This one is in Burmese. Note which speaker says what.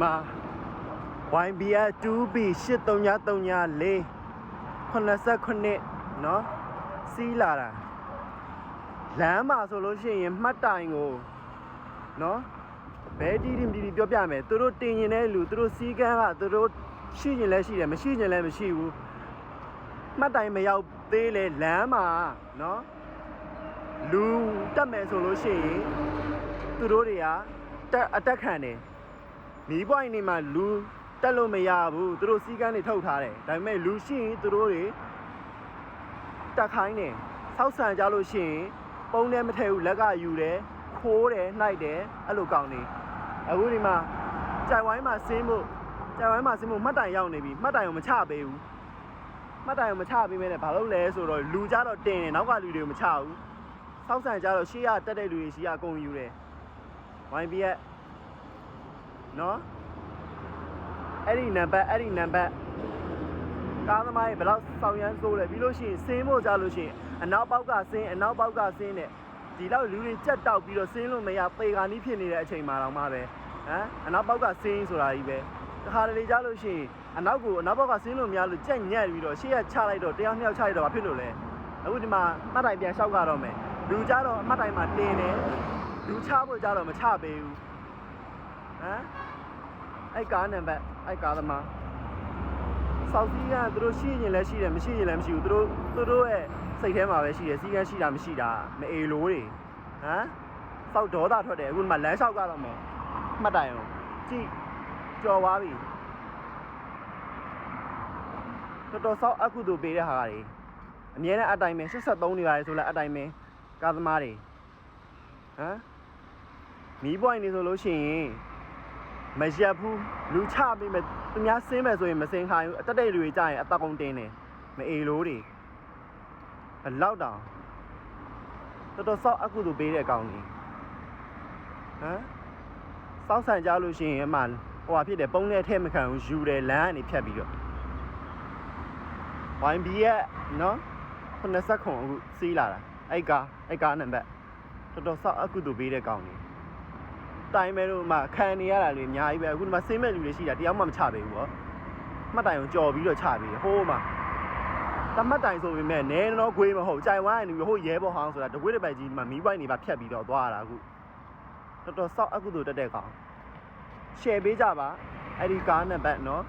Speaker 1: မှာ YBR 2B 8334 89နော်စီးလာတာလမ်းမှာဆိုလို့ရှိရင်မှတ်တိုင်ကိုနော်ဘဲတီးတီးပြောပြမယ်သူတို့တင်ရင်တဲ့လူသူတို့စီးကန်းကသူတို့ရှိရင်လည်းရှိတယ်မရှိရင်လည်းမရှိဘူးမှတ်တိုင်မရောက်သေးလေလမ်းမှာနော်လူတက်မယ်ဆိုလို့ရှိရင်သူတို့တွေကအတက်ခံတယ်မီးပွိုင်းနေမှာလူတက်လို့မရဘူးသူတို့စီးကန်းတွေထုတ်ထားတယ်ဒါပေမဲ့လူရှိရင်သူတို့တွေတက်ခိုင်းတယ်ဆောက်ဆန်ကြလို့ရှိရင်ပုံနဲ့မထည့်ဘူးလက်ကယူတယ်ခိုးတယ်နှိုက်တယ်အဲ့လိုကောင်းနေအခုဒီမှာကြိုင်ဝိုင်းမှာဆင်းဖို့မှတ်တိုင်ရောက်နေပြီမှတ်တိုင်ကိုမချပေးဘူးမှတ်တိုင်ကိုမချပေးမဲနဲ့ဘာလို့လဲဆိုတော့လူကြတော့တင်တယ်နောက်ကလူတွေကိုမချဘူးဆောက်ဆန်ကြတော့ရှေ့ကတက်တဲ့လူတွေရှေ့ကအကုန်ယူတယ် YB ရဲ့နော်အဲ့ဒီနံပါတ်ကားသမားကြီးဘယ်လောက်ဆောင်ရမ်းစိုးလဲပြီးလို့ရှိရင်ဆင်းဖို့ကြလို့ရှိရင်အနောက်ပေါက်ကဆင်းတဲ့ဒီလောက်လူတွေကြက်တောက်ပြီးတော့ဆင်းလို့မရပေကာနီးဖြစ်နေတဲ့အချိန်မှာတော့မှပဲဟမ်အနောက်ပေါက်ကဆင်းဆိုတာကြီးပဲတခါတလေကြလို့ရှိရင်အနောက်ဘောက်ကဆင်းလို့မရလို့ကြက်ညက်ပြီးတော့ရှေ့ကချလိုက်တော့တရားမြောက်ချလိုက်တော့ဘာဖြစ်လို့လဲအခုဒီမှာမှတ်တိုင်ပြန်လျှောက်ကတော့မယ်လူကြတော့မှတ်တိုင်မှာတင်တယ်လူချဖို့ကြတော့မချပေးဘူးဟမ်အဲ့ကားနံပါတ်အဲ့ကားသမားစောက်စီးကသူတို့ရှိရင်လည်းရှိတယ်မရှိရင်လည်းမရှိဘူးသူတို့ရဲ့စိတ်ထဲမှာပဲရှိတယ်စီးကန်းရှိတာမရှိတာမအေလိုတွေဟမ်စောက်ဒေါသထွက်တယ်အခုဒီမှာလမ်းလျှောက်ကတော့မယ်မှတ်တိုင်အောင်ကြည့်ကြော်သွားပြီတော်စောက်အခုတို့ပေးတဲ့ဟာတွေအမြဲတမ်းအတိုင်းပဲ83နေပါတယ်ဆိုလဲအတိုင်းပဲကားသမားတွေဟမ်မီးပွိုင်းနေဆိုလို့ရှိရင်မရက်ဘူးလူချပြီးမယ်သူများဆင်းမယ်ဆိုရင်မဆင်းခိုင်းဘူးအတက်တဲ့လူတွေကြာရင်အသက်ကုန်တင်းတယ်မအေလိုတွေအလောက်တောင်တော်စောက်အခုတို့ပေးတဲ့အကောင်ကြီးဟမ်စောက်ဆန်ကြလို့ရှိရင်အမှဟိုဟာဖြစ်တယ်ပုံနဲ့ထဲမခံဘူးယူတယ်လမ်းကနေဖြတ်ပြီးတော့ YB ရဲ့နော်89အခုစီးလာတာအဲ့ကားနံပါတ်တော်စောက်အခုတို့ပေးတဲ့ကောင်ကြီးတိုင်းမဲတို့မှခံနေရတာလေအများကြီးပဲအခုဒီမှာဆင်းမဲ့လူတွေရှိတာတယောက်မှမချပေးဘူးဗောမှတ်တိုင်ကိုကြော်ပြီးတော့ချပေးဟိုးမှာတမှတ်တိုင်ဆိုပေမဲ့နဲတော့ခွေးမဟုတ်ကြိုင်ဝိုင်းနေပြီးဟိုရဲဘော်ဟောင်းဆိုတာတကွေးတစ်ပိုက်ကြီးဒီမှာမီးပွိုင်းနေပါဖြတ်ပြီးတော့သွားရတာအခုတော်စောက်အခုတို့တက်တဲ့ကောင်ရှယ်ပေးကြပါအဲ့ဒီကားနံပါတ်နော်